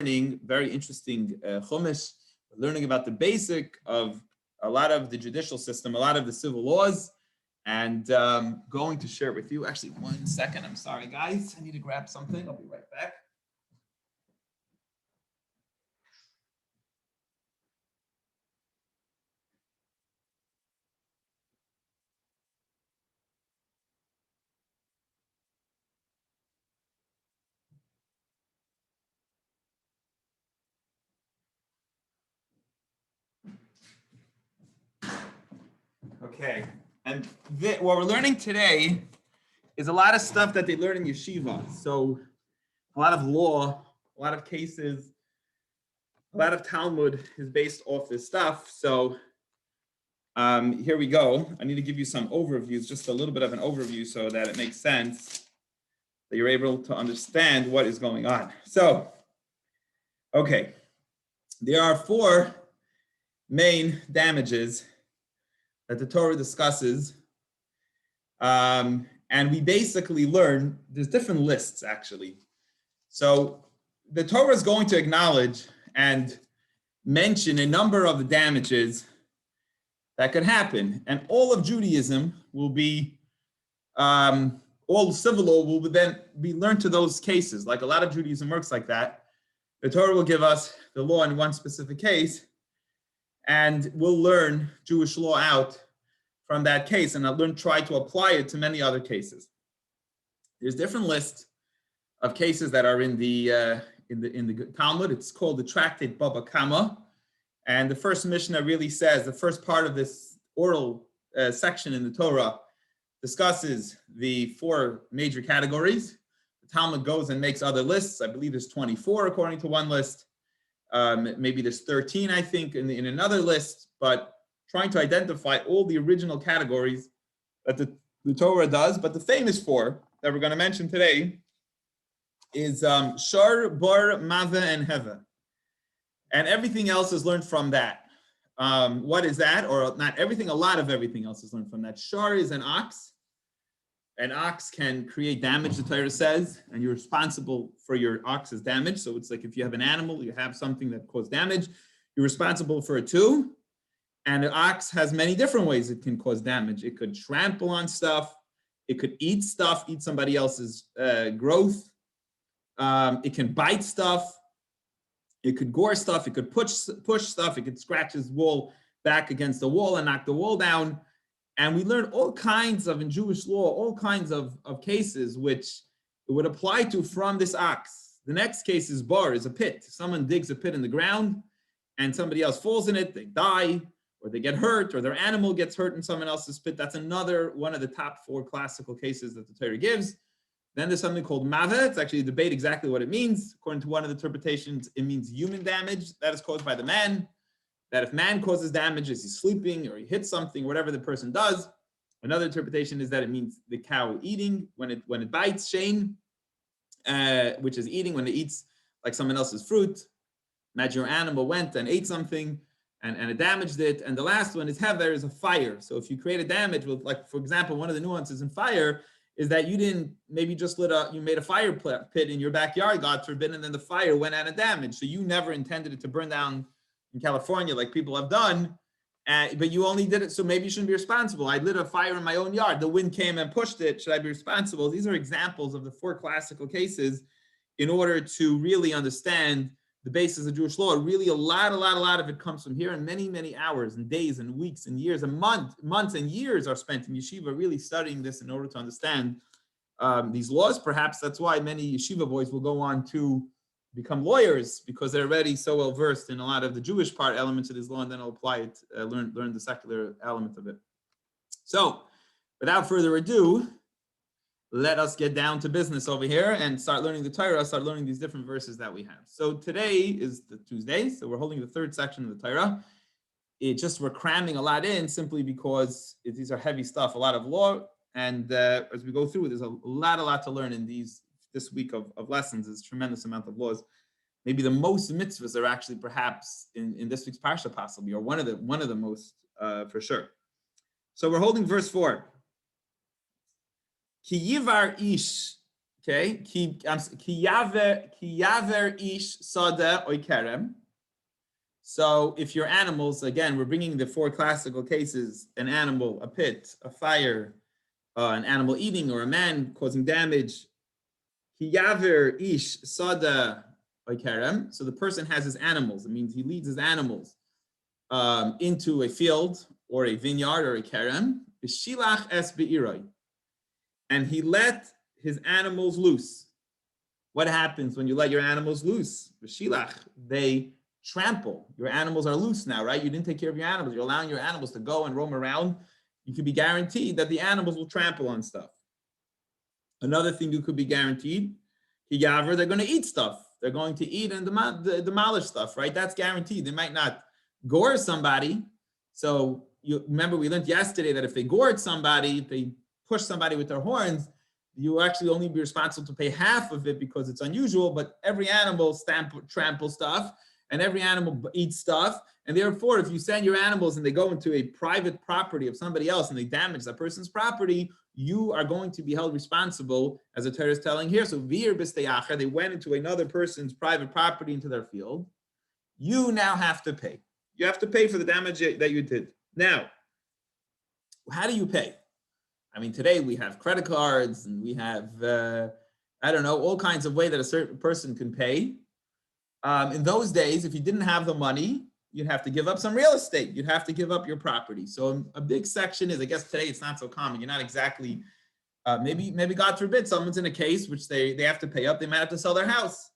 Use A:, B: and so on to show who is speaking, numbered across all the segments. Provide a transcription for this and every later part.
A: learning very interesting chumash. We're learning about the basic of a lot of the judicial system, a lot of the civil laws, and going to share it with you. Actually, 1 second. I'm sorry, guys. I need to grab something. I'll be right back. Okay, and what we're learning today is a lot of stuff that they learn in yeshiva. So a lot of law, a lot of cases, a lot of Talmud is based off this stuff. So here we go. I need to give you some overviews, just a little bit of an overview so that it makes sense, that you're able to understand what is going on. So, okay, there are 4 main damages that the Torah discusses. And we basically learn, there's different lists actually. So the Torah is going to acknowledge and mention a number of the damages that could happen. And all of Judaism will be, all civil law will then be learned to those cases. Like a lot of Judaism works like that. The Torah will give us the law in one specific case, and we'll learn Jewish law out from that case, and I'll try to apply it to many other cases. There's different lists of cases that are in the Talmud. It's called the Tractate Baba Kama, and the first Mishnah really says, the first part of this oral section in the Torah discusses the 4 major categories. The Talmud goes and makes other lists. I believe there's 24 according to one list. Maybe there's 13, I think, in another list, but trying to identify all the original categories that the Torah does. But the famous 4 that we're going to mention today is Shar, Bar, Mava, and Heva. And everything else is learned from that. What is that? Or not everything, a lot of everything else is learned from that. Shar is an ox. An ox can create damage, the Torah says, and you're responsible for your ox's damage. So it's like if you have an animal, you have something that caused damage, you're responsible for it too. And an ox has many different ways it can cause damage. It could trample on stuff. It could eat stuff, eat somebody else's growth. It can bite stuff. It could gore stuff. It could push stuff. It could scratch his wall back against the wall and knock the wall down. And we learned all kinds of, in Jewish law, all kinds of cases which it would apply to from this ox. The next case is bar, is a pit. Someone digs a pit in the ground and somebody else falls in it, they die, or they get hurt, or their animal gets hurt in someone else's pit. That's another one of the top 4 classical cases that the Torah gives. Then there's something called mava. It's actually a debate exactly what it means. According to one of the interpretations, it means human damage that is caused by the man. That if man causes damage as he's sleeping or he hits something, whatever the person does. Another interpretation is that it means the cow eating when it bites, shame, which is eating when it eats like someone else's fruit. Imagine your animal went and ate something and it damaged it. And the last one is hever, is a fire. So if you create a damage with, like, for example, one of the nuances in fire is that you didn't, maybe just you made a fire pit in your backyard, God forbid, and then the fire went out of damage. So you never intended it to burn down in California like people have done, but you only did it, so maybe you shouldn't be responsible. I lit a fire in my own yard. The wind came and pushed it. Should I be responsible? These are examples of the 4 classical cases in order to really understand the basis of Jewish law. Really a lot of it comes from here, and many hours and days and weeks and years and months and years are spent in yeshiva really studying this in order to understand these laws. Perhaps that's why many yeshiva boys will go on to become lawyers, because they're already so well versed in a lot of the Jewish part elements of this law, and then I'll apply it, learn the secular element of it. So without further ado, let us get down to business over here and start learning the Torah, start learning these different verses that we have. So today is the Tuesday, so we're holding the 3rd section of the Torah. We're cramming a lot in simply because these are heavy stuff, a lot of law, and as we go through, there's a lot to learn in this week of lessons. Is tremendous amount of laws. Maybe the most mitzvahs are actually perhaps in this week's parsha, possibly, or one of the most for sure. So we're holding verse 4. Ki yivar ish Okay, ki yaver ish sada oikerem. So if your animals, again, we're bringing the four classical cases: an animal, a pit, a fire, an animal eating, or a man causing damage. Ki yaver ish sada oikerem. So the person has his animals. It means he leads his animals into a field or a vineyard or a kerem. Shilach es beiroi, and he let his animals loose. What happens when you let your animals loose? Shilach, they trample. Your animals are loose now, right? You didn't take care of your animals. You're allowing your animals to go and roam around. You can be guaranteed that the animals will trample on stuff. Another thing you could be guaranteed, they're going to eat stuff. They're going to eat and demolish stuff, right? That's guaranteed. They might not gore somebody. So you remember we learned yesterday that if they gored somebody, if they push somebody with their horns, you actually only be responsible to pay half of it because it's unusual, but every animal trample stuff and every animal eats stuff. And therefore, if you send your animals and they go into a private property of somebody else and they damage that person's property, you are going to be held responsible, as the Torah is telling here. So vir b'steyacher, they went into another person's private property, into their field. You now have to pay. You have to pay for the damage that you did. Now, how do you pay? I mean, today we have credit cards and we have, all kinds of ways that a certain person can pay. In those days, if you didn't have the money, you'd have to give up some real estate. You'd have to give up your property. So a big section is, I guess today it's not so common. You're not exactly, maybe God forbid, someone's in a case which they have to pay up. They might have to sell their house.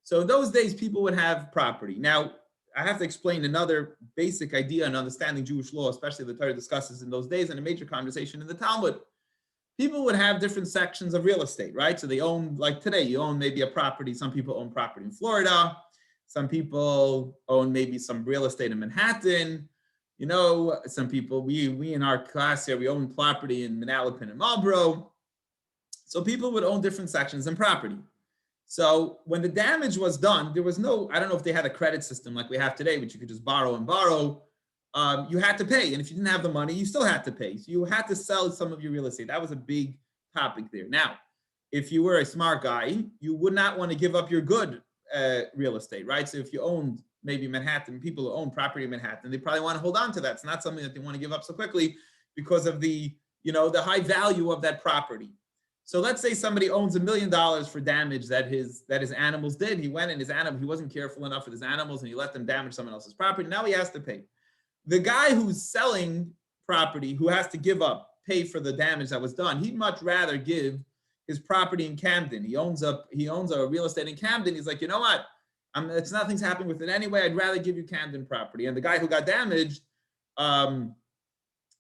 A: So in those days, people would have property. Now, I have to explain another basic idea in understanding Jewish law, especially the Torah discusses in those days, and a major conversation in the Talmud. People would have different sections of real estate, right? So they own, like today, you own maybe a property. Some people own property in Florida. Some people own maybe some real estate in Manhattan. You know, some people, we in our class here, we own property in Manalapan and Marlboro. So people would own different sections in property. So when the damage was done, there was no, I don't know if they had a credit system like we have today, which you could just borrow and borrow. You had to pay. And if you didn't have the money, you still had to pay. So you had to sell some of your real estate. That was a big topic there. Now, if you were a smart guy, you would not want to give up your good real estate, right? So if you owned maybe Manhattan, people who own property in Manhattan, they probably want to hold on to that. It's not something that they want to give up so quickly because of the high value of that property. So let's say somebody owns $1 million for damage that his animals did. He went and he wasn't careful enough with his animals and he let them damage someone else's property. Now he has to pay. The guy who's selling property, who has to pay for the damage that was done, he'd much rather give his property in Camden. He owns a real estate in Camden. He's like, you know what? Nothing's happening with it anyway. I'd rather give you Camden property. And the guy who got damaged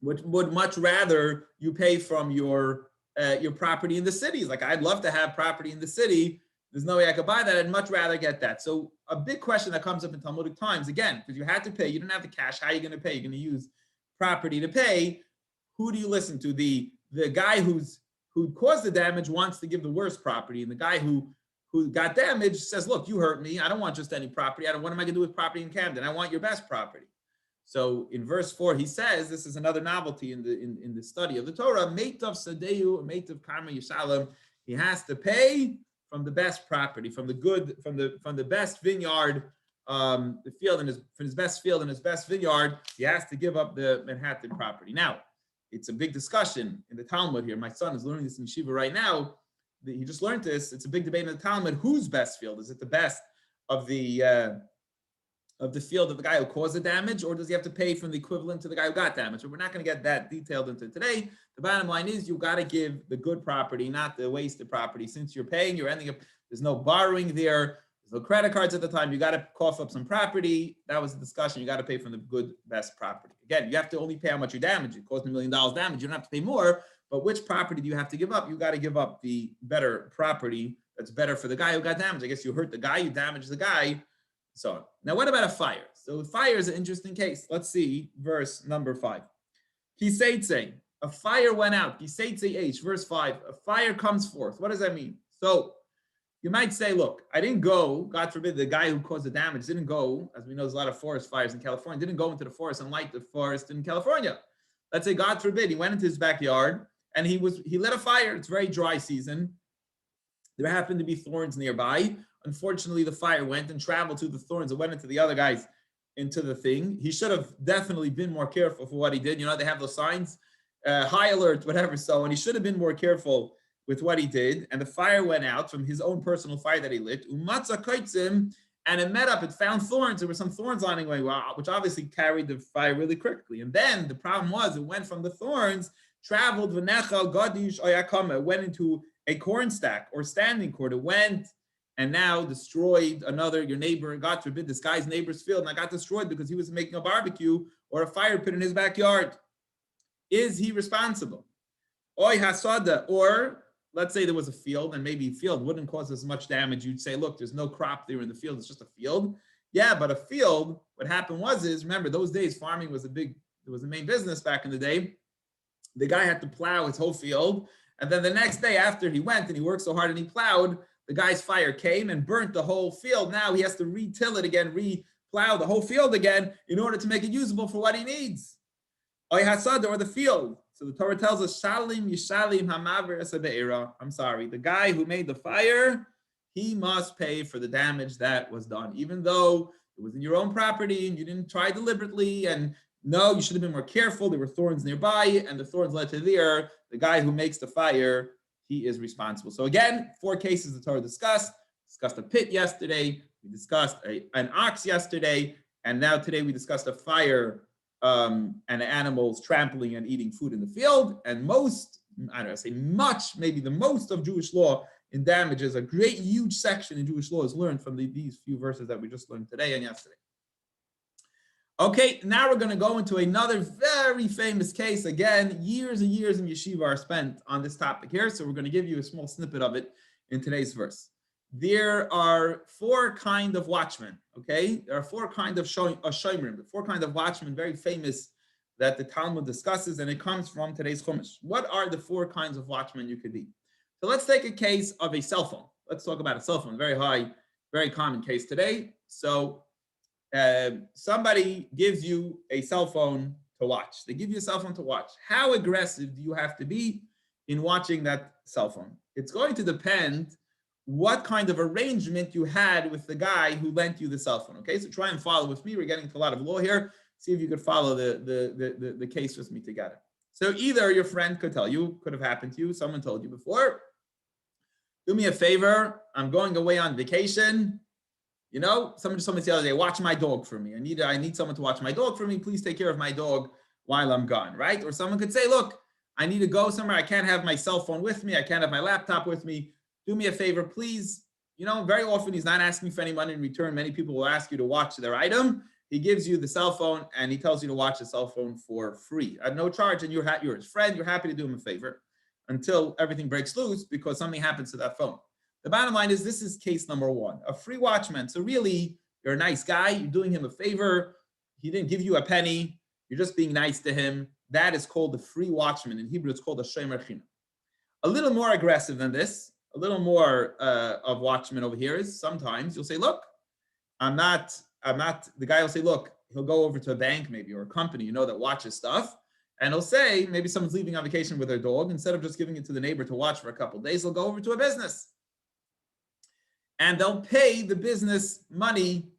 A: would much rather you pay from your property in the city. Like, I'd love to have property in the city. There's no way I could buy that. I'd much rather get that. So a big question that comes up in Talmudic times, again, because you had to pay, you didn't have the cash. How are you going to pay? You're going to use property to pay. Who do you listen to? The guy who caused the damage wants to give the worst property, and the guy who got damaged says, look, you hurt me. I don't want just any property. What am I going to do with property in Camden? I want your best property. So in verse 4, he says, this is another novelty in the study of the Torah, Meitav Sadeu, Meitav Karma Yishalem. He has to pay from the best property, from the best vineyard, the field, and from his best field and his best vineyard. He has to give up the Manhattan property. Now, it's a big discussion in the Talmud here. My son is learning this in Yeshiva right now. He just learned this. It's a big debate in the Talmud. Whose best field? Is it the best of the field of the guy who caused the damage, or does he have to pay from the equivalent to the guy who got damaged? So we're not going to get that detailed into today. The bottom line is you got to give the good property, not the wasted property. Since you're paying, you're ending up, there's no borrowing there. There's no credit cards at the time. You got to cough up some property. That was the discussion. You got to pay from the good, best property. Again, you have to only pay how much you damage. It caused $1 million damage. You don't have to pay more, but which property do you have to give up? You got to give up the better property that's better for the guy who got damaged. I guess you hurt the guy, you damaged the guy. So on. Now, what about a fire? So fire is an interesting case. Let's see verse number 5. Kiseitse, a fire went out. Kiseitse H, verse 5, a fire comes forth. What does that mean? So you might say, look, I didn't go, God forbid, the guy who caused the damage didn't go, as we know, there's a lot of forest fires in California, didn't go into the forest and light the forest in California. Let's say, God forbid, he went into his backyard and he lit a fire. It's very dry season. There happened to be thorns nearby. Unfortunately, the fire went and traveled to the thorns. It went into the other guys, into the thing. He should have definitely been more careful for what he did. You know, they have those signs, high alert, whatever. So, and he should have been more careful with what he did. And the fire went out from his own personal fire that he lit. Umatza kaitzim, and it met up, it found thorns. There were some thorns on it, which obviously carried the fire really quickly. And then the problem was it went from the thorns, traveled, v'nechal gadish oyakama, it went into a corn stack or standing corn. It went and now destroyed your neighbor, God forbid, this guy's neighbor's field, and I got destroyed because he was making a barbecue or a fire pit in his backyard. Is he responsible? Oy hasada, or let's say there was a field, and maybe a field wouldn't cause as much damage. You'd say, look, there's no crop there in the field, it's just a field. Yeah, but a field, what happened is, remember, those days farming was the main business back in the day. The guy had to plow his whole field, and then the next day after he went and he worked so hard and he plowed, the guy's fire came and burnt the whole field. Now he has to re-till it again, re-plow the whole field again in order to make it usable for what he needs. Oy hasada, or the field. So the Torah tells us, Shalim Yishalim Hamaver Esabeira. I'm sorry, the guy who made the fire, he must pay for the damage that was done, even though it was in your own property and you didn't try deliberately. And no, you should have been more careful. There were thorns nearby, and the thorns led to there. The guy who makes the fire, he is responsible. So again, 4 cases the Torah discussed a pit yesterday, we discussed an ox yesterday, and now today we discussed a fire and animals trampling and eating food in the field. And maybe the most of Jewish law in damages, a great huge section in Jewish law is learned from these few verses that we just learned today and yesterday. Okay, now we're going to go into another very famous case. Again, years and years in yeshiva are spent on this topic here, so we're going to give you a small snippet of it in today's verse. There are 4 kind of watchmen, okay? There are 4 kind of shoymrim, 4 kind of watchmen, very famous, that the Talmud discusses, and it comes from today's Chumash. What are the 4 kinds of watchmen you could be? So let's take a case of a cell phone. Let's talk about a cell phone, very common case today. So somebody gives you a cell phone to watch. They give you a cell phone to watch. How aggressive do you have to be in watching that cell phone? It's going to depend what kind of arrangement you had with the guy who lent you the cell phone. Okay, so try and follow with me. We're getting to a lot of law here. See if you could follow the case with me together. So either your friend could tell you, could have happened to you, someone told you before, do me a favor, I'm going away on vacation. You know, someone just told me the other day, watch my dog for me. I need someone to watch my dog for me. Please take care of my dog while I'm gone, right? Or someone could say, look, I need to go somewhere. I can't have my cell phone with me. I can't have my laptop with me. Do me a favor, please. You know, very often he's not asking for any money in return. Many people will ask you to watch their item. He gives you the cell phone and he tells you to watch the cell phone for free at no charge. And you're his friend. You're happy to do him a favor until everything breaks loose because something happens to that phone. The bottom line is this is case number 1, a free watchman. So really, you're a nice guy. You're doing him a favor. He didn't give you a penny. You're just being nice to him. That is called the free watchman. In Hebrew, it's called a shomer chinam. A little more aggressive than this, a little more of watchman over here is sometimes you'll say, look, I'm not, the guy will say, look, he'll go over to a bank maybe or a company, you know, that watches stuff. And he'll say, maybe someone's leaving on vacation with their dog. Instead of just giving it to the neighbor to watch for a couple of days, they'll go over to a business. And they'll pay the business money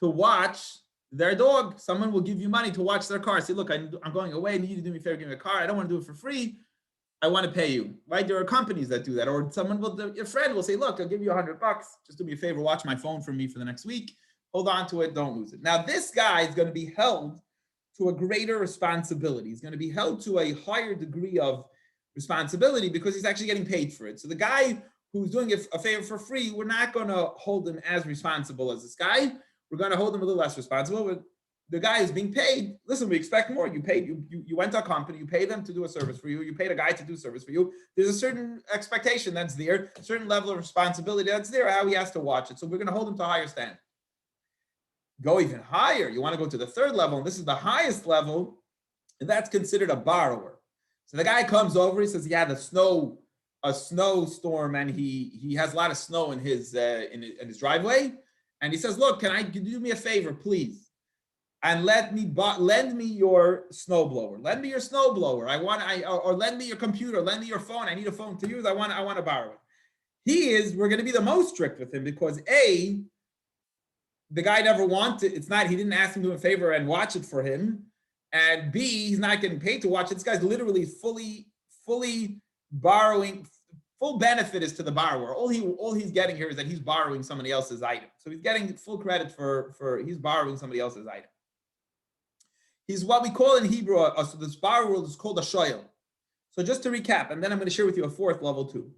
A: to watch their dog. Someone will give you money to watch their car. Say, look, I'm going away. I need you to do me a favor, give me a car. I don't want to do it for free. I want to pay you, right? There are companies that do that. Or your friend will say, look, I'll give you $100. Just do me a favor, watch my phone for me for the next week. Hold on to it, don't lose it. Now, this guy is going to be held to a greater responsibility. He's going to be held to a higher degree of responsibility because he's actually getting paid for it. So the guy who's doing a favor for free, we're not going to hold him as responsible as this guy. We're going to hold him a little less responsible. But the guy is being paid. Listen, we expect more. You went to a company, you paid them to do a service for you. You paid a guy to do service for you. There's a certain expectation that's there, a certain level of responsibility that's there, how he has to watch it. So we're going to hold him to a higher standard. Go even higher. You want to go to the 3rd level, and this is the highest level, and that's considered a borrower. So the guy comes over, he says he had a snowstorm, and he has a lot of snow in his driveway, and he says, look, can you do me a favor, please, and lend me your snowblower. Lend me your snowblower. Or lend me your computer. Lend me your phone. I need a phone to use. I want to borrow it. we're going to be the most strict with him because A, the guy never wanted, he didn't ask him to do a favor and watch it for him. And B, he's not getting paid to watch it. This guy's literally fully borrowing. Full benefit is to the borrower. All he's getting here is that he's borrowing somebody else's item. So he's getting full credit for he's borrowing somebody else's item. He's what we call in Hebrew, so this borrower is called a shoyel. So just to recap, and then I'm going to share with you a fourth level too.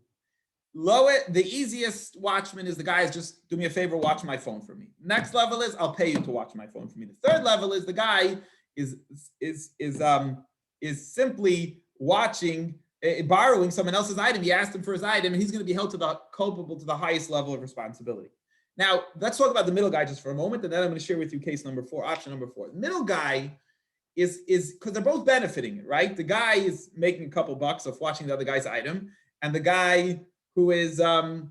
A: The easiest watchman is the guy is just do me a favor, watch my phone for me. Next level is I'll pay you to watch my phone for me. The third level is the guy is simply watching. Borrowing someone else's item. He asked him for his item, and he's going to be held to the culpable to the highest level of responsibility. Now, let's talk about the middle guy just for a moment, and then I'm going to share with you case number 4, option number 4. The middle guy is because they're both benefiting, right? The guy is making a couple bucks off watching the other guy's item, and the guy who is asking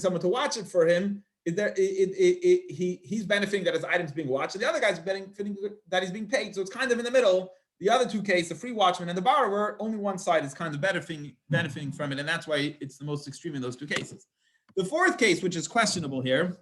A: someone to watch it for him he's benefiting that his item's being watched, and the other guy's benefiting that he's being paid. So it's kind of in the middle. The other two cases, the free watchman and the borrower, only one side is kind of benefiting from it, and that's why it's the most extreme in those two cases. The fourth case, which is questionable here,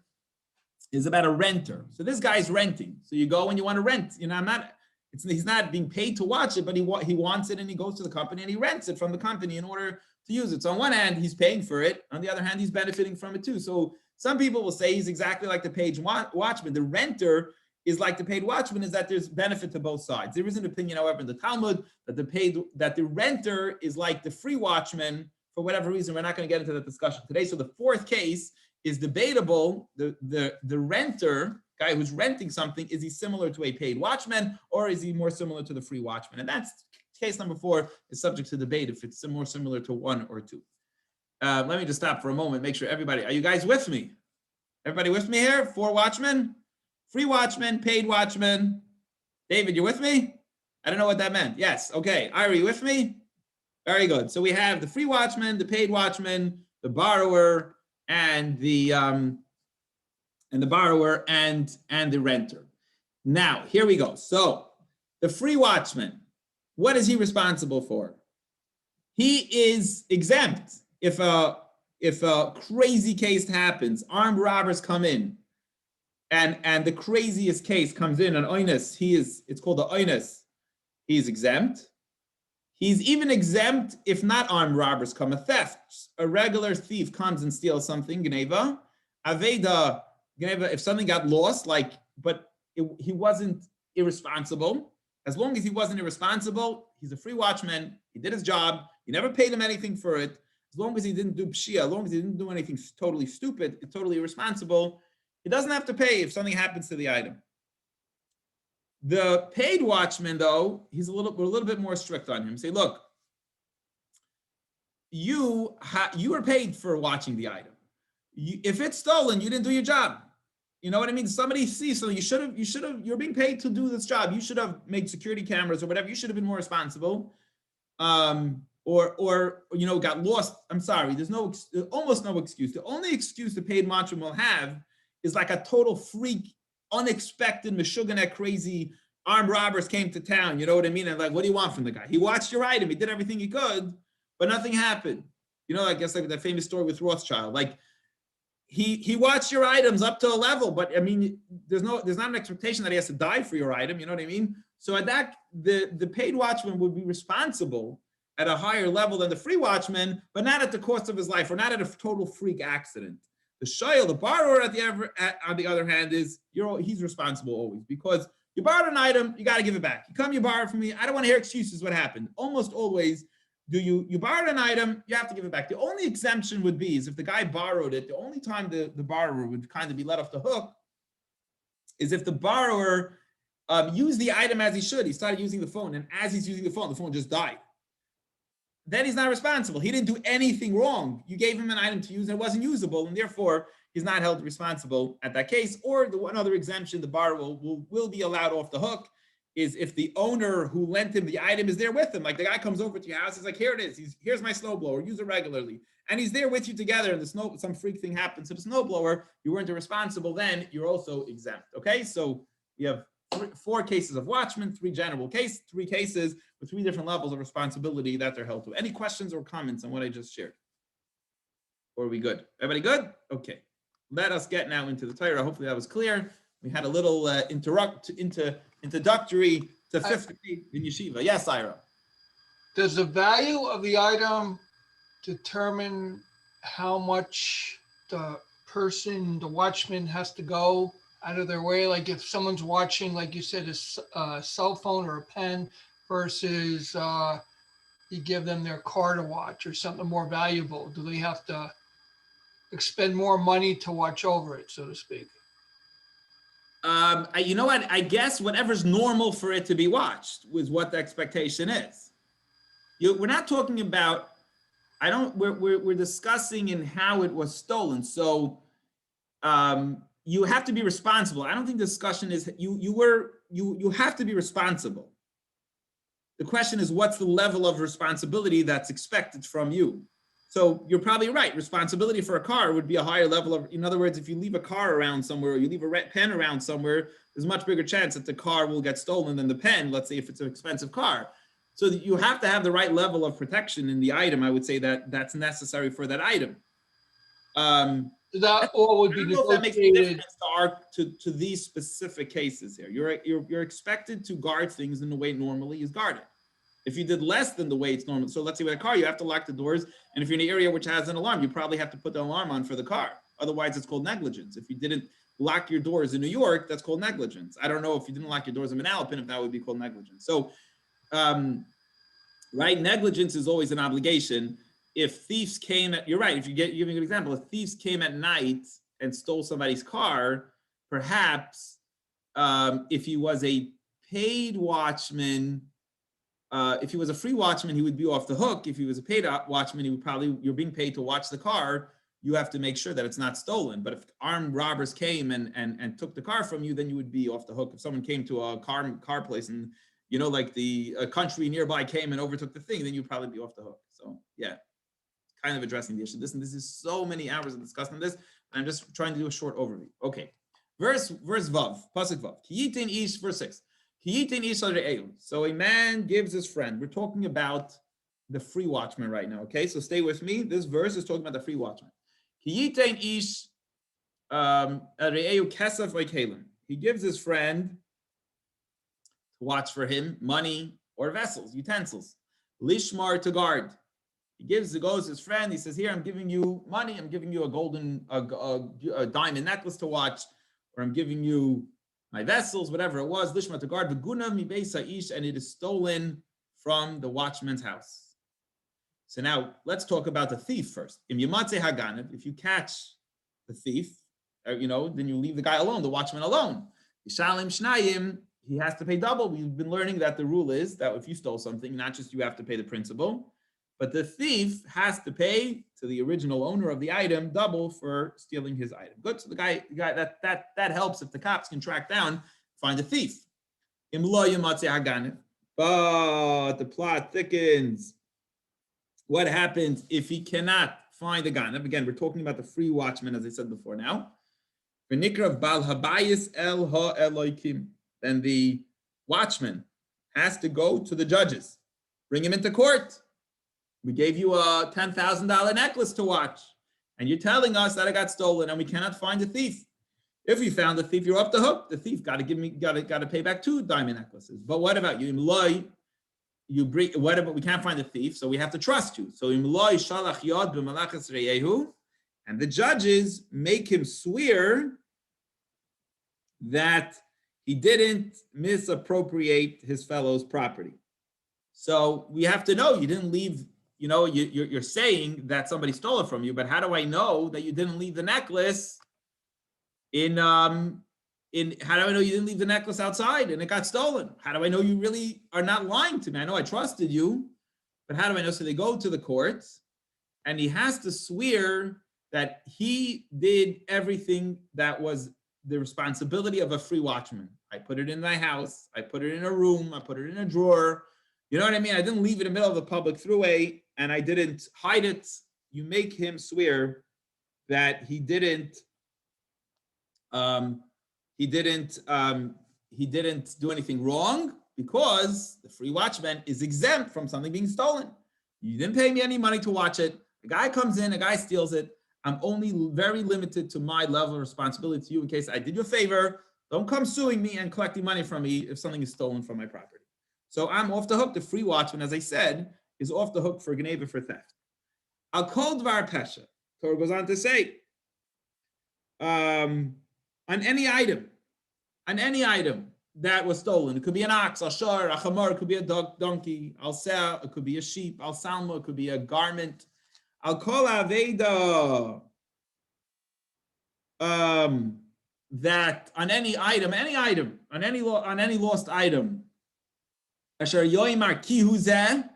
A: is about a renter. So this guy's renting. So you go and you want to rent. He's not being paid to watch it, but he wants it, and he goes to the company and he rents it from the company in order to use it. So on one hand, he's paying for it. On the other hand, he's benefiting from it too. So some people will say he's exactly like the paid watchman. The renter is like the paid watchman, is that there's benefit to both sides. There is an opinion, however, in the Talmud that the renter is like the free watchman for whatever reason. We're not going to get into that discussion today. So the fourth case is debatable. The renter, guy who's renting something, is he similar to a paid watchman or is he more similar to the free watchman? And that's case number 4 is subject to debate if it's more similar to 1 or 2. Let me just stop for a moment, make sure everybody, are you guys with me? Everybody with me here? 4 watchmen? Free watchman, paid watchman. David, you with me? I don't know what that meant. Yes. Okay. Ira, you with me? Very good. So we have the free watchman, the paid watchman, the borrower, and the borrower and the renter. Now, here we go. So the free watchman, what is he responsible for? He is exempt if a crazy case happens, armed robbers come in, and the craziest case comes in, an oinus, it's called the oinus, he's exempt. He's even exempt if not armed robbers come, a theft, a regular thief comes and steals something, gneva, aveda, gneva, if something got lost, he wasn't irresponsible. As long as he wasn't irresponsible, he's a free watchman, he did his job, you never paid him anything for it. As long as he didn't do pshia, as long as he didn't do anything totally stupid, totally irresponsible, he doesn't have to pay if something happens to the item. The paid watchman, though, we're a little bit more strict on him. Say, look, you are paid for watching the item. If it's stolen, you didn't do your job. You know what I mean? Somebody sees something, you're being paid to do this job. You should have made security cameras or whatever. You should have been more responsible. Or got lost. I'm sorry. There's almost no excuse. The only excuse the paid watchman will have is like a total freak, unexpected, meshuggah, crazy armed robbers came to town. You know what I mean? And like, what do you want from the guy? He watched your item. He did everything he could, but nothing happened. I guess like that famous story with Rothschild. Like he watched your items up to a level, but I mean, there's not an expectation that he has to die for your item. You know what I mean? So at that, the paid watchman would be responsible at a higher level than the free watchman, but not at the cost of his life or not at a total freak accident. The shoyel, the borrower, on the other hand, he's responsible always, because you borrowed an item, you got to give it back. You borrow from me, I don't want to hear excuses what happened. Almost always, you borrowed an item, you have to give it back. The only exemption would be is if the guy borrowed it, the only time the borrower would kind of be let off the hook is if the borrower used the item as he should. He started using the phone, and as he's using the phone just died. Then he's not responsible. He didn't do anything wrong. You gave him an item to use and it wasn't usable, and therefore he's not held responsible at that case. Or the one other exemption the borrower will be allowed off the hook is if the owner who lent him the item is there with him. Like the guy comes over to your house, he's like, here it is. Here's my snowblower, use it regularly. And he's there with you together, and some freak thing happens to the snowblower, you weren't responsible, then you're also exempt. Okay, so we have 4 cases of watchmen, 3 cases with 3 different levels of responsibility that they're held to. Any questions or comments on what I just shared? Or are we good? Everybody good? Okay. Let us get now into the Torah. Hopefully that was clear. We had a little introductory to fifth grade in yeshiva. Yes, Ira.
B: Does the value of the item determine how much the watchman has to go out of their way? Like if someone's watching, like you said, a cell phone or a pen versus you give them their car to watch or something more valuable, do they have to expend more money to watch over it, so to speak?
A: You know what? I guess whatever's normal for it to be watched was what the expectation is. We're not talking about. We're discussing in how it was stolen. So you have to be responsible. I don't think the discussion is you have to be responsible. The question is, what's the level of responsibility that's expected from you? So you're probably right. Responsibility for a car would be a higher level of, in other words, if you leave a car around somewhere or you leave a red pen around somewhere, there's a much bigger chance that the car will get stolen than the pen, let's say if it's an expensive car. So you have to have the right level of protection in the item. I would say that that's necessary for that item.
B: That all would be negotiated.
A: That makes a difference to these specific cases here. You're expected to guard things in the way it normally is guarded. If you did less than the way it's normal, so let's say with a car, you have to lock the doors, and if you're in an area which has an alarm, you probably have to put the alarm on for the car. Otherwise, it's called negligence. If you didn't lock your doors in New York, that's called negligence. I don't know if you didn't lock your doors in Manalapan, if that would be called negligence. So, right, negligence is always an obligation. If thieves came you're right, if you give me a good example, if thieves came at night and stole somebody's car, perhaps if he was a paid watchman, if he was a free watchman, he would be off the hook. If he was a paid watchman, you're being paid to watch the car. You have to make sure that it's not stolen. But if armed robbers came and took the car from you, then you would be off the hook. If someone came to a car place and, like a country nearby came and overtook the thing, then you'd probably be off the hook. So yeah, kind of addressing the issue. This is so many hours of discussing this. I'm just trying to do a short overview. Okay, verse Vav, pasuk Vav. Kiyitin ish, verse 6. So a man gives his friend. We're talking about the free watchman right now. Okay, so stay with me. This verse is talking about the free watchman. He gives his friend to watch for him money or vessels, utensils. Lishmar, to guard. He goes to his friend. He says, "Here, I'm giving you money. I'm giving you a diamond necklace to watch, or I'm giving you my vessels, whatever it was, lishma to guard, and it is stolen from the watchman's house." So now let's talk about the thief first. If you catch the thief, then you leave the guy alone, the watchman alone. He has to pay double. We've been learning that the rule is that if you stole something, not just you have to pay the principal, but the thief has to pay to the original owner of the item double for stealing his item. Good. So the guy that helps if the cops can track down, find the thief. But the plot thickens. What happens if he cannot find the ganav? Again, we're talking about the free watchman, as I said before. Now, then the watchman has to go to the judges, bring him into court. We gave you a $10,000 necklace to watch, and you're telling us that it got stolen and we cannot find the thief. If we found the thief, you're off the hook. The thief got to pay back 2 diamond necklaces. But what about you? What about we can't find the thief, so we have to trust you. So and the judges make him swear that he didn't misappropriate his fellow's property. So we have to know you didn't leave. You're saying that somebody stole it from you, but how do I know that you didn't leave the necklace how do I know you didn't leave the necklace outside and it got stolen? How do I know you really are not lying to me? I know I trusted you, but how do I know? So they go to the courts and he has to swear that he did everything that was the responsibility of a free watchman. I put it in my house. I put it in a room. I put it in a drawer. You know what I mean? I didn't leave it in the middle of the public throughway and I didn't hide it. You make him swear that he didn't do anything wrong because the free watchman is exempt from something being stolen. You didn't pay me any money to watch it. The guy comes in, the guy steals it. I'm only very limited to my level of responsibility to you in case I did you a favor. Don't come suing me and collecting money from me if something is stolen from my property. So I'm off the hook. The free watchman, as I said, is off the hook for gneva, for theft. I'll call dvar pesha. Torah goes on to say, on any item that was stolen, it could be an ox, a shor, a chamor, it could be a donkey, al seh, it could be a sheep, al salma, it could be a garment. I'll call aveda. That on any item, on any lost item, asher yoimar kihu zeh,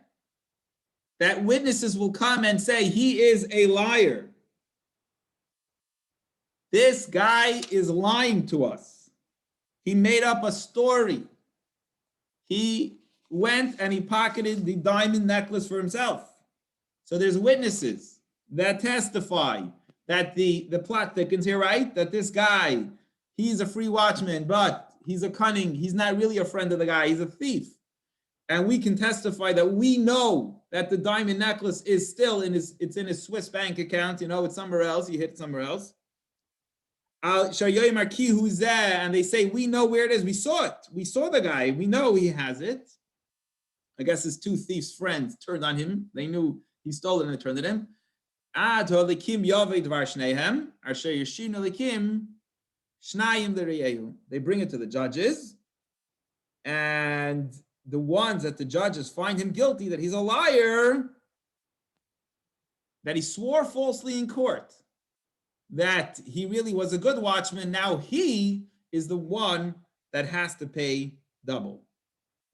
A: that witnesses will come and say he is a liar. This guy is lying to us. He made up a story. He went and he pocketed the diamond necklace for himself. So there's witnesses that testify that the plot thickens here, right? That this guy, he's a free watchman, but he's not really a friend of the guy, he's a thief. And we can testify that we know that the diamond necklace is still in his Swiss bank account, it's somewhere else, he hid it somewhere else. And they say, we know where it is, we saw it. We saw the guy, we know he has it. I guess his two thieves' friends turned on him. They knew he stole it and they turned it him. They bring it to the judges, and the ones that the judges find him guilty, that he's a liar, that he swore falsely in court, that he really was a good watchman, now he is the one that has to pay double.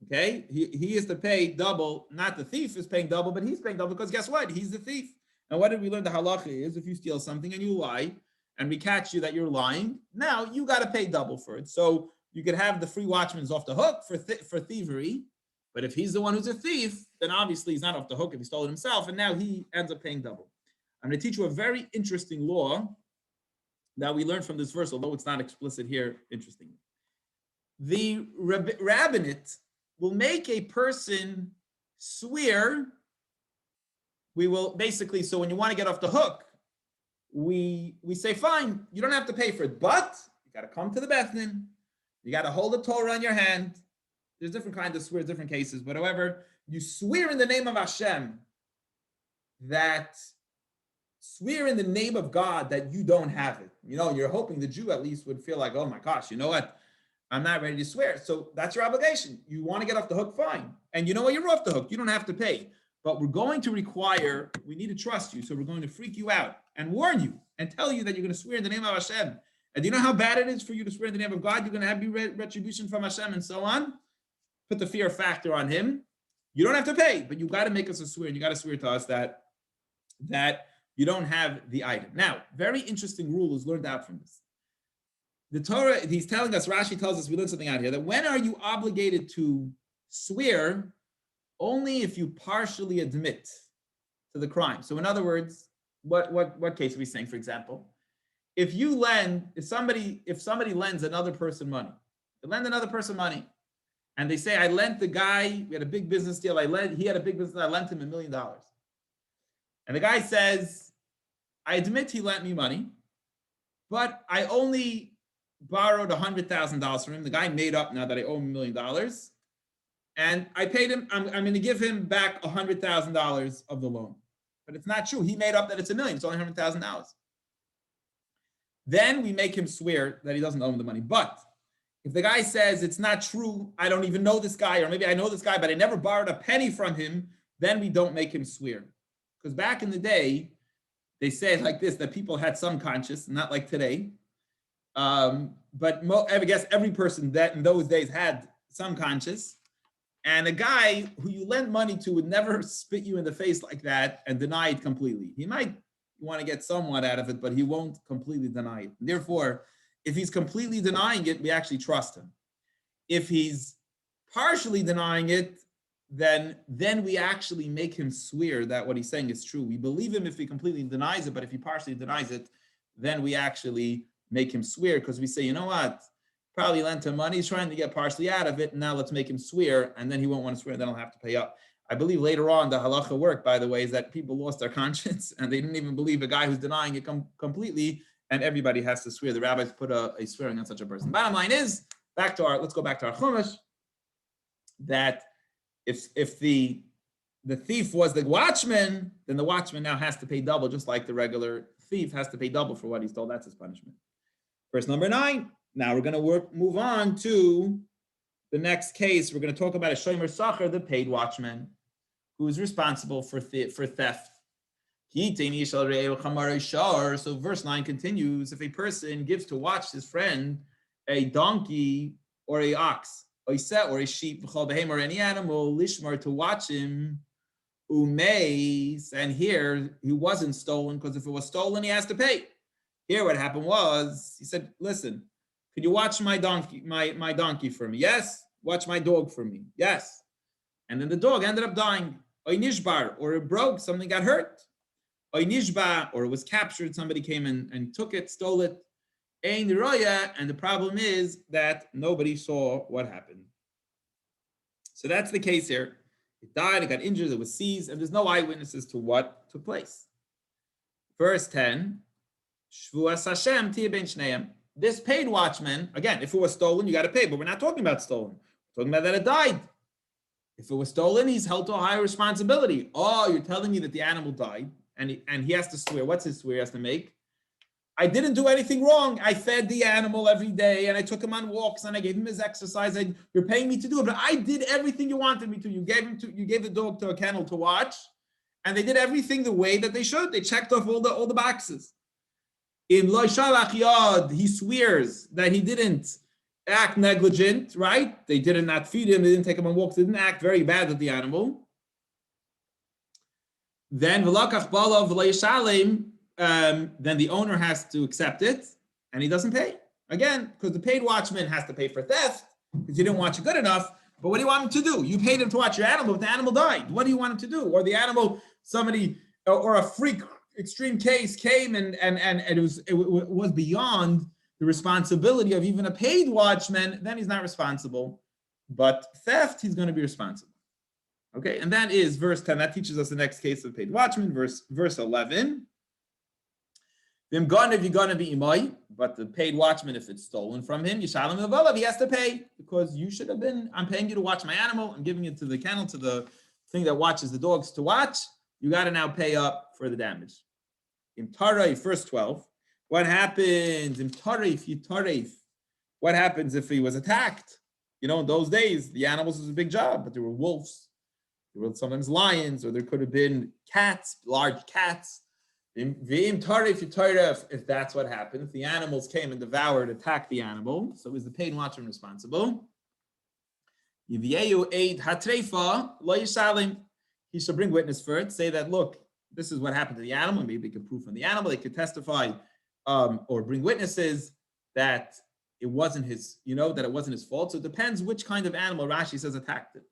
A: Okay, he is to pay double. Not the thief is paying double, but he's paying double because guess what? He's the thief. And what did we learn? The halacha is if you steal something and you lie, and we catch you that you're lying, now you got to pay double for it. So you could have the free watchman's off the hook for thievery, but if he's the one who's a thief, then obviously he's not off the hook if he stole it himself, and now he ends up paying double. I'm going to teach you a very interesting law that we learned from this verse, although it's not explicit here, interestingly. The rabbinate will make a person swear. We will basically, so when you want to get off the hook, we say, fine, you don't have to pay for it, but you got to come to the Beth Din. You got to hold the Torah in your hand. There's different kinds of swears, different cases, but however, you swear in the name of Hashem, swear in the name of God that you don't have it. You're hoping the Jew at least would feel like, oh my gosh, you know what? I'm not ready to swear. So that's your obligation. You want to get off the hook, fine. And you know what? You're off the hook. You don't have to pay. But we're going to we need to trust you. So we're going to freak you out and warn you and tell you that you're going to swear in the name of Hashem. And do you know how bad it is for you to swear in the name of God? You're going to have retribution from Hashem and so on. Put the fear factor on him. You don't have to pay, but you got to make us a swear. And you got to swear to us that you don't have the item. Now, very interesting rule is learned out from this. The Torah, he's telling us, Rashi tells us, we learned something out here, that when are you obligated to swear? Only if you partially admit to the crime. So in other words, what case are we saying, for example? If somebody lends another person money, and they say, I lent the guy, we had a big business deal, he had a big business, I lent him $1 million. And the guy says, I admit he lent me money, but I only borrowed $100,000 from him. The guy made up now that I owe him $1 million. And I paid him, I'm going to give him back $100,000 of the loan. But it's not true. He made up that it's $1 million. It's only $100,000. Then we make him swear that he doesn't owe him the money. But if the guy says it's not true, I don't even know this guy, or maybe I know this guy, but I never borrowed a penny from him, then we don't make him swear. Because back in the day, they say it like this, that people had some conscience, not like today. But I guess every person that in those days had some conscience. And a guy who you lend money to would never spit you in the face like that and deny it completely. He might want to get somewhat out of it, but he won't completely deny it. Therefore, if he's completely denying it, we actually trust him. If he's partially denying it, then we actually make him swear that what he's saying is true. We believe him if he completely denies it, but if he partially denies it, then we actually make him swear, because we say, you know what? Probably lent him money, he's trying to get partially out of it, and now let's make him swear, and then he won't want to swear, and then I'll have to pay up. I believe later on the halacha work, by the way, is that people lost their conscience and they didn't even believe a guy who's denying it completely, and everybody has to swear. The rabbis put a swearing on such a person. Bottom line is, let's go back to our chumash, that if the thief was the watchman, then the watchman now has to pay double, just like the regular thief has to pay double for what he stole. That's his punishment. Verse number 9. Now we're going to move on to the next case. We're going to talk about a shomer sachar, the paid watchman, who is responsible for theft. So verse 9 continues, if a person gives to watch his friend a donkey or a ox, or a sheep, or any animal, lishmar, to watch him, umeis, and here he wasn't stolen, because if it was stolen, he has to pay. Here what happened was, he said, listen, could you watch my donkey, my donkey for me? Yes. Watch my dog for me. Yes. And then the dog ended up dying. Oy nishbar, or it broke, something got hurt. Oy nishba, or it was captured, somebody came and took it, stole it. Ein roya, and the problem is that nobody saw what happened. So that's the case here. It died, it got injured, it was seized, and there's no eyewitnesses to what took place. Verse 10, Shvuas Hashem tiye ben shneim. This paid watchman, again, if it was stolen, you got to pay, but we're not talking about stolen. We're talking about that it died. If it was stolen, he's held to a higher responsibility. Oh, you're telling me that the animal died, and he has to swear. What's his swear he has to make? I didn't do anything wrong. I fed the animal every day, and I took him on walks, and I gave him his exercise. You're paying me to do it, but I did everything you wanted me to. You gave the dog to a kennel to watch, and they did everything the way that they should. They checked off all the boxes. In Lo Shalach Yad, he swears that he didn't act negligent, right? They did not feed him, they didn't take him on walks, they didn't act very bad with the animal. Then V'lakach Balav V'lo Yishalem, then the owner has to accept it, and he doesn't pay. Again, because the paid watchman has to pay for theft, because you didn't watch it good enough. But what do you want him to do? You paid him to watch your animal, but the animal died. What do you want him to do? Or the animal, somebody, or a freak extreme case came and it was beyond the responsibility of even a paid watchman, then he's not responsible. But theft, he's going to be responsible. Okay, and that is verse 10. That teaches us the next case of paid watchman, verse 11. But the paid watchman, if it's stolen from him, Yishalem V'alav, he has to pay, because you should have been, I'm paying you to watch my animal, I'm giving it to the kennel, to the thing that watches the dogs to watch. You got to now pay up for the damage. In Tarif, verse 12, what happens in Tarif? What happens if he was attacked? You know, in those days, the animals was a big job, but there were wolves, there were sometimes lions, or there could have been cats, large cats. If that's what happened, if the animals came and devoured, attacked the animal, so is the paid watchman responsible? He should bring witness for it, say that, look, this is what happened to the animal. Maybe they could prove from the animal, they could testify or bring witnesses that it wasn't his, that it wasn't his fault. So it depends which kind of animal Rashi says attacked it.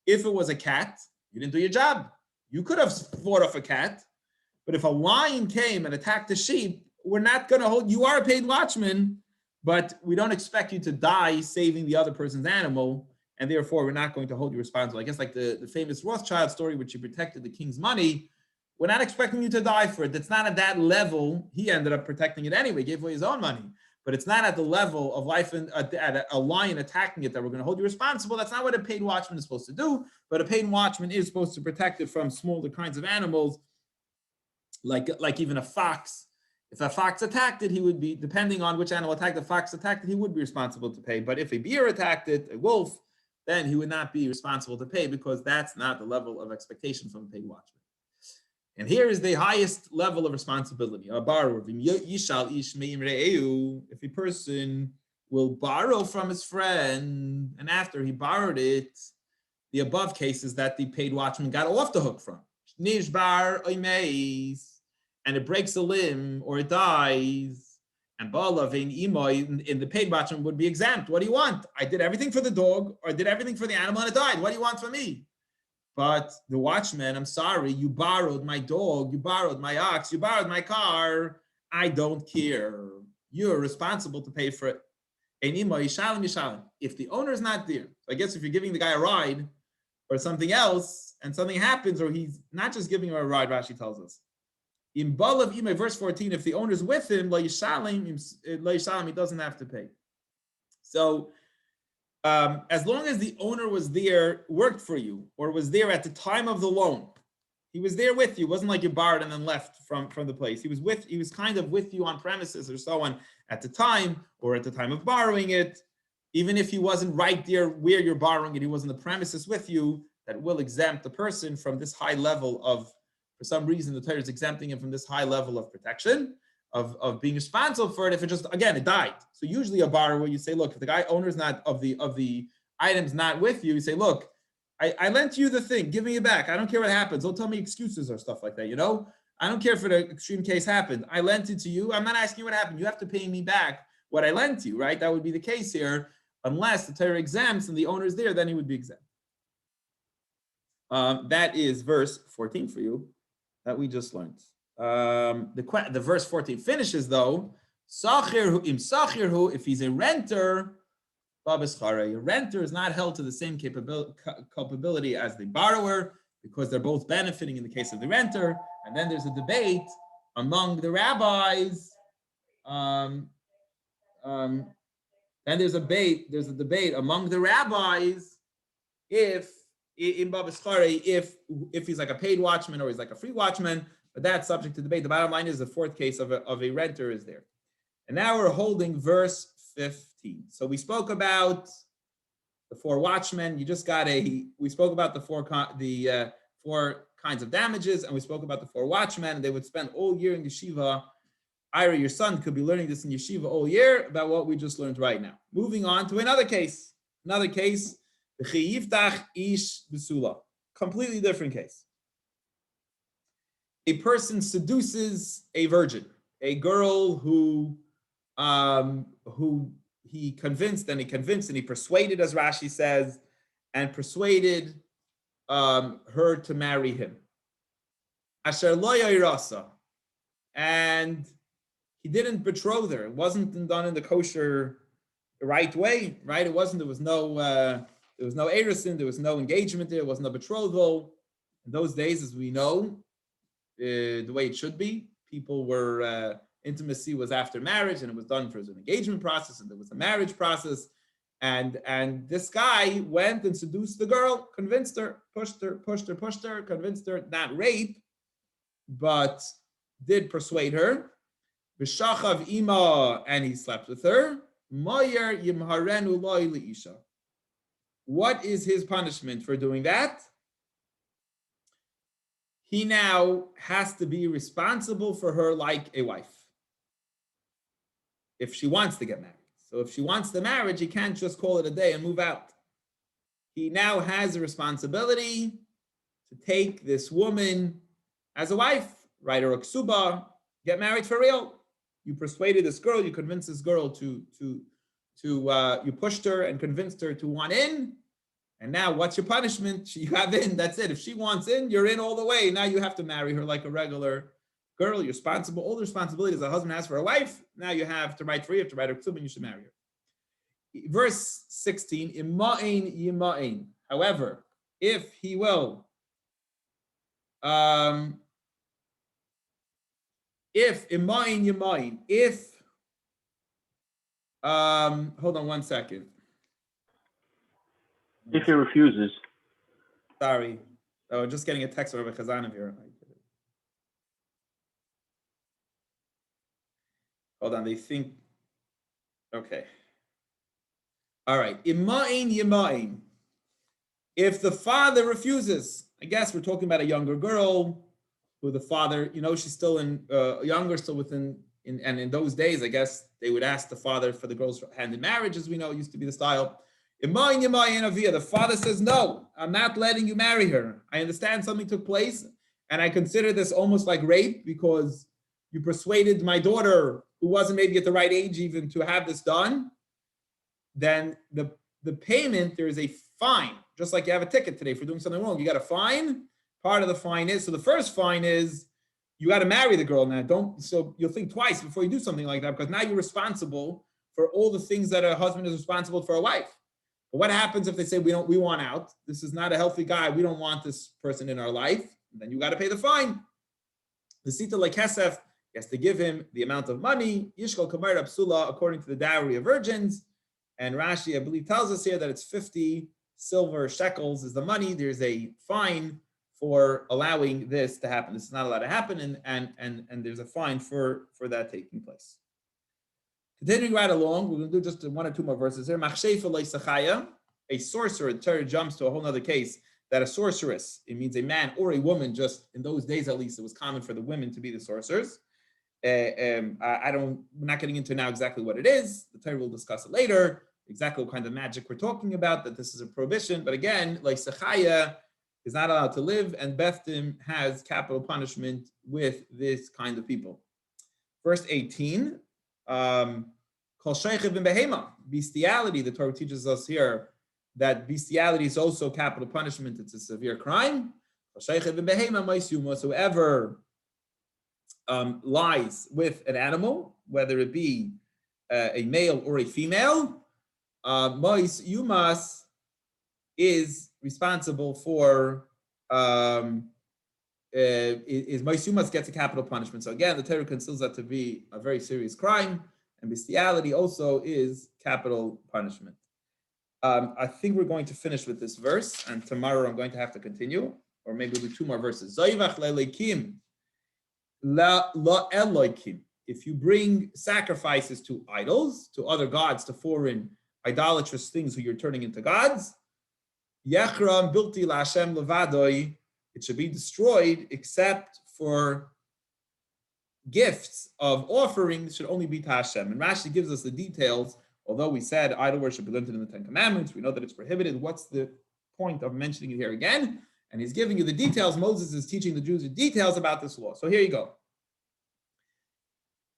A: If it was a cat, you didn't do your job. You could have fought off a cat, but if a lion came and attacked a sheep, we're not going to hold, you are a paid watchman, but we don't expect you to die saving the other person's animal. And therefore, we're not going to hold you responsible. I guess like the famous Rothschild story, which he protected the king's money, we're not expecting you to die for it. That's not at that level. He ended up protecting it anyway, gave away his own money. But it's not at the level of life and at a lion attacking it that we're going to hold you responsible. That's not what a paid watchman is supposed to do. But a paid watchman is supposed to protect it from smaller kinds of animals, like even a fox. If a fox attacked it, he would be, depending on which animal attacked the fox attacked it, he would be responsible to pay. But if a bear attacked it, a wolf, then he would not be responsible to pay, because that's not the level of expectation from a paid watchman. And here is the highest level of responsibility. A borrower. If a person will borrow from his friend, and after he borrowed it, the above cases that the paid watchman got off the hook from. And it breaks a limb or it dies. And in the paid watchman would be exempt. What do you want? I did everything for the dog, or I did everything for the animal and it died. What do you want from me? But the watchman, I'm sorry, you borrowed my dog, you borrowed my ox, you borrowed my car. I don't care. You're responsible to pay for it. If the owner is not there, I guess if you're giving the guy a ride or something else, and something happens, or he's not just giving her a ride, Rashi tells us. In Balav Imay, verse 14, if the owner's with him, he doesn't have to pay. So as long as the owner was there, worked for you, or was there at the time of the loan, he was there with you. It wasn't like you borrowed and then left from the place. He was kind of with you on premises or so on at the time, or at the time of borrowing it. Even if he wasn't right there where you're borrowing it, he was in the premises with you, that will exempt the person from this high level of, for some reason, the Torah is exempting him from this high level of protection, of being responsible for it if it just, again, it died. So usually a borrower, you say, look, if the guy owner's not of the items not with you, you say, look, I lent you the thing, give me it back. I don't care what happens. Don't tell me excuses or stuff like that, you know? I don't care if an extreme case happened. I lent it to you. I'm not asking you what happened. You have to pay me back what I lent you, right? That would be the case here. Unless the Torah exempts and the owner's there, then he would be exempt. That is verse 14 for you that we just learned. The verse 14 finishes though, if he's a renter, a renter is not held to the same culpability as the borrower, because they're both benefiting in the case of the renter. And then there's a debate among the rabbis. And there's a debate among the rabbis if he's like a paid watchman or he's like a free watchman, but that's subject to debate. The bottom line is the fourth case of a renter is there. And now we're holding verse 15. So we spoke about the four watchmen. We spoke about the four kinds of damages, and we spoke about the four watchmen, and they would spend all year in yeshiva. Ira, your son, could be learning this in yeshiva all year about what we just learned right now. Moving on to another case, ish besula, completely different case. A person seduces a virgin, a girl who he convinced and he persuaded, as Rashi says, and persuaded her to marry him. Asher lo yairasa, and he didn't betroth her. It wasn't done in the kosher right way, right? There was no erisin, there was no engagement there was no betrothal. In those days, as we know, the way it should be, people were intimacy was after marriage, and it was done for an engagement process, and there was a marriage process. And this guy went and seduced the girl, convinced her, pushed her, convinced her, not rape, but did persuade her. B'shachav ima, and he slept with her. Moyer yimharenu loy liisha. What is his punishment for doing that? He now has to be responsible for her like a wife, if she wants to get married. So if she wants the marriage, he can't just call it a day and move out. He now has a responsibility to take this woman as a wife, write her a ksuba, get married for real. You persuaded this girl, you convinced this girl you pushed her and convinced her to want in. And now what's your punishment? You have in, that's it. If she wants in, you're in all the way. Now you have to marry her like a regular girl. You're responsible. All the responsibilities a husband has for a wife, now you have to write for you, have to write her ksuba, and you should marry her. Verse 16, ima'in yima'in. However, if he will, if ima'in yima'in, if, hold on one second.
C: If he refuses.
A: Sorry. Oh, just getting a text from Rabbi Chazanov here. Hold on, they think, okay. All right, ima'in yima'in. If the father refuses, I guess we're talking about a younger girl who the father, she's still younger, still within, and in those days, I guess they would ask the father for the girl's hand in marriage, as we know, it used to be the style. Ima'in yima'in aviyah. The father says, no, I'm not letting you marry her. I understand something took place, and I consider this almost like rape because you persuaded my daughter, who wasn't maybe at the right age even, to have this done. Then the payment, there is a fine, just like you have a ticket today for doing something wrong. You got a fine. Part of the fine is, so the first fine is you got to marry the girl now. So you'll think twice before you do something like that, because now you're responsible for all the things that a husband is responsible for a wife. But what happens if they say we want out? This is not a healthy guy. We don't want this person in our life. Then you got to pay the fine. The sita like kesef, he has to give him the amount of money. Yishkol kamar psula, according to the dowry of virgins. And Rashi, I believe, tells us here that it's 50 silver shekels is the money. There's a fine for allowing this to happen. This is not allowed to happen, and there's a fine for that taking place. Continuing right along, we're going to do just one or two more verses here. A sorcerer, the Torah jumps to a whole other case that a sorceress, it means a man or a woman, just in those days at least, it was common for the women to be the sorcerers. We're not getting into now exactly what it is. The Torah will discuss it later, exactly what kind of magic we're talking about, that this is a prohibition. But again, like Sechaya is not allowed to live, and Bethdim has capital punishment with this kind of people. Verse 18, Kol Sheichev Behema, bestiality, the Torah teaches us here that bestiality is also capital punishment. It's a severe crime. Whoever lies with an animal, whether it be a male or a female, Mois Yumas is responsible for is Mois Yumas gets a capital punishment. So again, the Torah considers that to be a very serious crime, and bestiality also is capital punishment. I think we're going to finish with this verse, and tomorrow I'm going to have to continue, or maybe we'll do two more verses. If you bring sacrifices to idols, to other gods, to foreign idolatrous things who you're turning into gods, it should be destroyed except for gifts of offerings should only be to Hashem. And Rashi gives us the details. Although we said idol worship is limited in the Ten Commandments, we know that it's prohibited. What's the point of mentioning it here again? And he's giving you the details. Moses is teaching the Jews the details about this law. So here you go.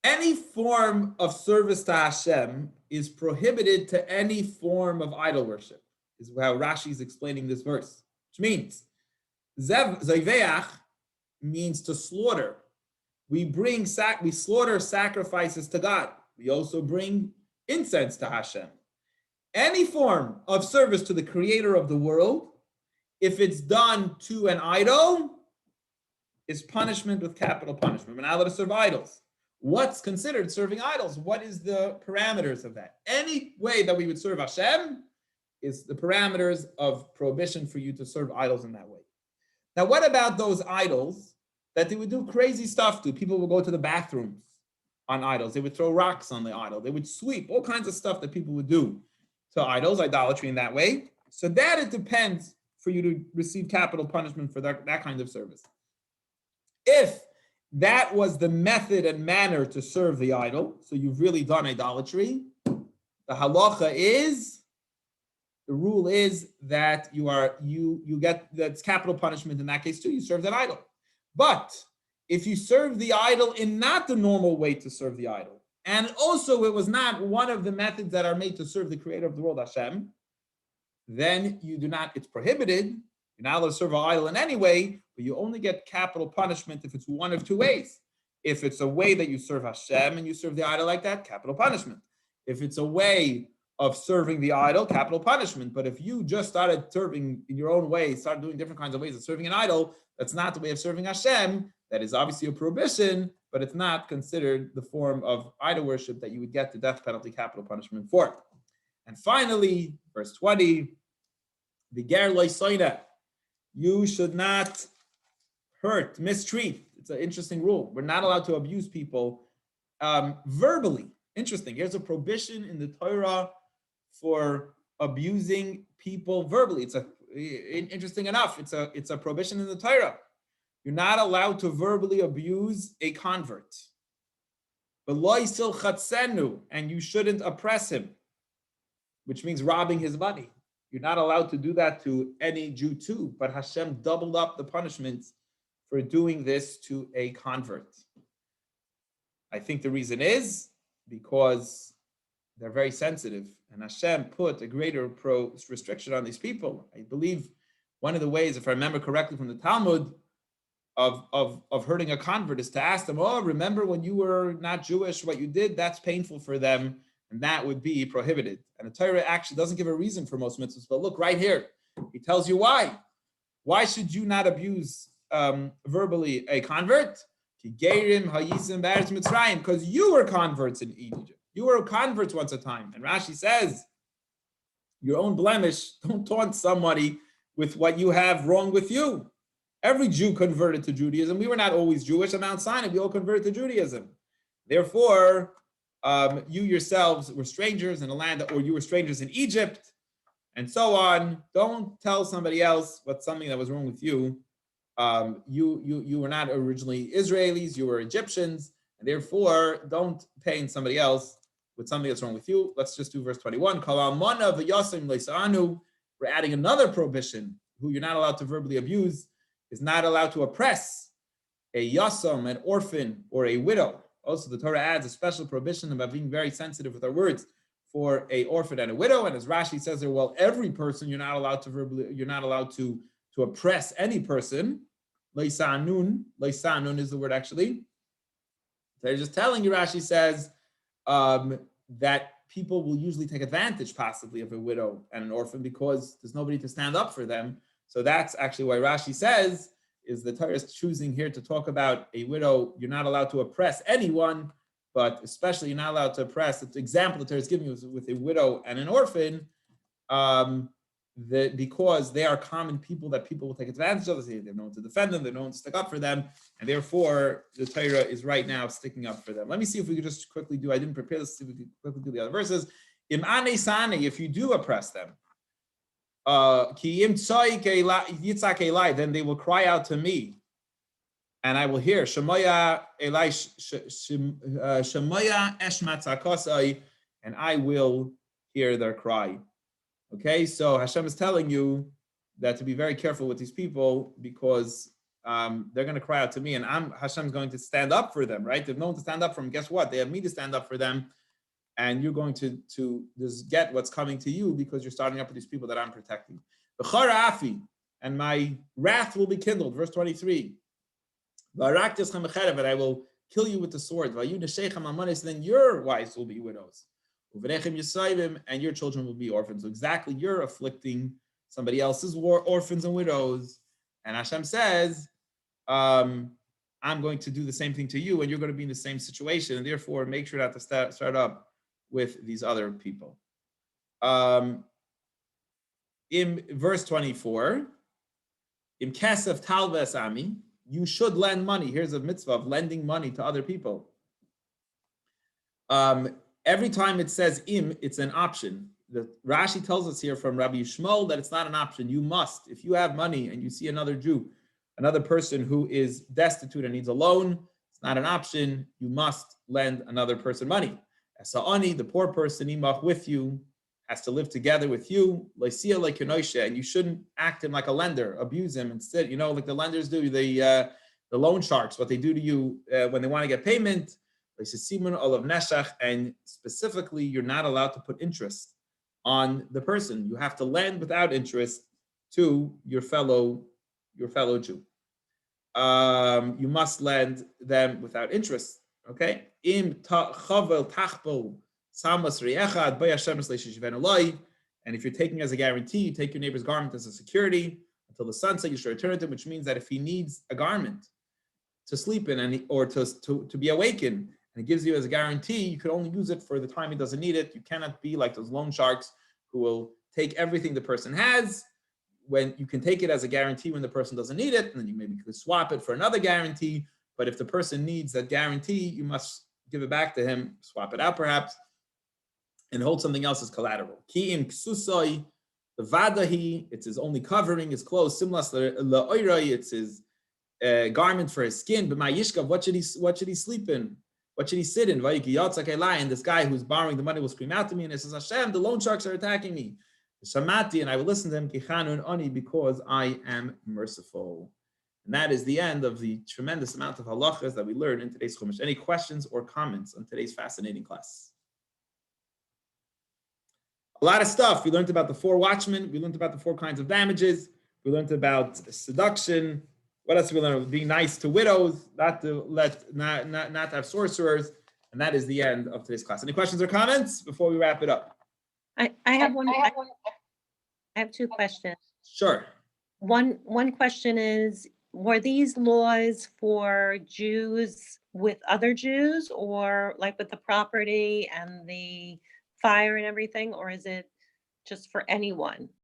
A: Any form of service to Hashem is prohibited to any form of idol worship, is how Rashi is explaining this verse, which means Zayveach means to slaughter. We slaughter sacrifices to God. We also bring incense to Hashem. Any form of service to the creator of the world, if it's done to an idol, is punishment with capital punishment. We're not allowed to serve idols. What's considered serving idols? What is the parameters of that? Any way that we would serve Hashem is the parameters of prohibition for you to serve idols in that way. Now, what about those idols that they would do crazy stuff to? People would go to the bathrooms on idols. They would throw rocks on the idol. They would sweep, all kinds of stuff that people would do to idols, idolatry in that way. So that it depends for you to receive capital punishment for that kind of service. If that was the method and manner to serve the idol, so you've really done idolatry, the halacha is, the rule is that you get, that's capital punishment in that case too, you serve that idol. But if you serve the idol in not the normal way to serve the idol, and also it was not one of the methods that are made to serve the creator of the world, Hashem, then you do not, it's prohibited. You're not allowed to serve an idol in any way, but you only get capital punishment if it's one of two ways. If it's a way that you serve Hashem and you serve the idol like that, capital punishment. If it's a way of serving the idol, capital punishment. But if you just started serving in your own way, started doing different kinds of ways of serving an idol, that's not the way of serving Hashem. That is obviously a prohibition, but it's not considered the form of idol worship that you would get the death penalty capital punishment for. And finally, verse 20, the ger lo soina, you should not hurt, mistreat. It's an interesting rule. We're not allowed to abuse people verbally. Interesting. Here's a prohibition in the Torah for abusing people verbally. It's interesting enough. It's a prohibition in the Torah. You're not allowed to verbally abuse a convert. But lo yisil chatzenu, and you shouldn't oppress him, which means robbing his money. You're not allowed to do that to any Jew too, but Hashem doubled up the punishments for doing this to a convert. I think the reason is because they're very sensitive, and Hashem put a greater restriction on these people. I believe one of the ways, if I remember correctly from the Talmud, of hurting a convert is to ask them, oh, remember when you were not Jewish, what you did, that's painful for them. and that would be prohibited. And the Torah actually doesn't give a reason for most mitzvahs, but look right here. He tells you why. Why should you not abuse verbally a convert? Because you were converts in Egypt. You were converts once a time. And Rashi says, your own blemish, don't taunt somebody with what you have wrong with you. Every Jew converted to Judaism. We were not always Jewish at Mount Sinai. We all converted to Judaism. Therefore, you yourselves were strangers in a land, or you were strangers in Egypt, and so on. Don't tell somebody else what's something that was wrong with you. You were not originally Israelis, you were Egyptians, and therefore don't pain somebody else with something that's wrong with you. Let's just do verse 21. We're adding another prohibition. Who you're not allowed to verbally abuse is not allowed to oppress a yasam, an orphan, or a widow. Also, the Torah adds a special prohibition about being very sensitive with our words for a orphan and a widow. And as Rashi says there, well, every person you're not allowed to oppress any person. Leisanun is the word actually. They're just telling you, Rashi says, that people will usually take advantage possibly of a widow and an orphan because there's nobody to stand up for them. So that's actually why Rashi says, is the Torah is choosing here to talk about a widow. You're not allowed to oppress anyone, but especially you're not allowed to oppress. The example the Torah is giving you is with a widow and an orphan, because they are common people that people will take advantage of. They have no one to defend them, they have no one to stick up for them, and therefore the Torah is right now sticking up for them. Let me see if we could just quickly do, I didn't prepare this, see if we could quickly do the other verses. Im ane sane, if you do oppress them, then they will cry out to me, and I will hear, Shemaya eshmatzakosai, and I will hear their cry. Okay, so Hashem is telling you that to be very careful with these people because they're going to cry out to me, and Hashem's going to stand up for them, right? They have no one to stand up for them. Guess what? They have me to stand up for them, and you're going to just get what's coming to you because you're starting up with these people that I'm protecting. And my wrath will be kindled. Verse 23. And I will kill you with the sword. Then your wives will be widows. And your children will be orphans. So exactly, you're afflicting somebody else's orphans and widows. And Hashem says, I'm going to do the same thing to you, and you're going to be in the same situation. And therefore, make sure not to start up with these other people. In verse 24, in Kesef Talves Ami, you should lend money. Here's a mitzvah of lending money to other people. Every time it says im, it's an option. The Rashi tells us here from Rabbi Yishmael that it's not an option. You must, if you have money and you see another Jew, another person who is destitute and needs a loan, it's not an option. You must lend another person money. Sa'ani, the poor person, imach with you, has to live together with you. Leisia like Kenosha, and you shouldn't act him like a lender, abuse him instead. You know, like the lenders do, the loan sharks, what they do to you when they want to get payment. And specifically, you're not allowed to put interest on the person. You have to lend without interest to your fellow Jew. You must lend them without interest. Okay. And if you're taking as a guarantee, you take your neighbor's garment as a security until the sunset, you should return it to him, which means that if he needs a garment to sleep in or to be awakened, and it gives you as a guarantee, you could only use it for the time he doesn't need it. You cannot be like those loan sharks who will take everything the person has when you can take it as a guarantee when the person doesn't need it, and then you maybe could swap it for another guarantee. But if the person needs that guarantee, you must give it back to him, swap it out perhaps, and hold something else as collateral. Ki'im ksusoi, the vadahi, it's his only covering, his clothes. Simlas la'oiroi, it's his garment for his skin. But my yishkav, what should he sleep in? What should he sit in? And this guy who's borrowing the money will scream out to me, and he says, Hashem, the loan sharks are attacking me. Shamati, and I will listen to him, kichanun ani, because I am merciful. And that is the end of the tremendous amount of halachas that we learned in today's Chumash. Any questions or comments on today's fascinating class? A lot of stuff. We learned about the 4 watchmen. We learned about the 4 kinds of damages. We learned about seduction. What else did we learn? Being nice to widows, not to have sorcerers, And that is the end of today's class. Any questions or comments before we wrap it up?
C: I have one. I have two questions.
A: Sure.
C: One question is, were these laws for Jews with other Jews, or like with the property and the fire and everything, or is it just for anyone?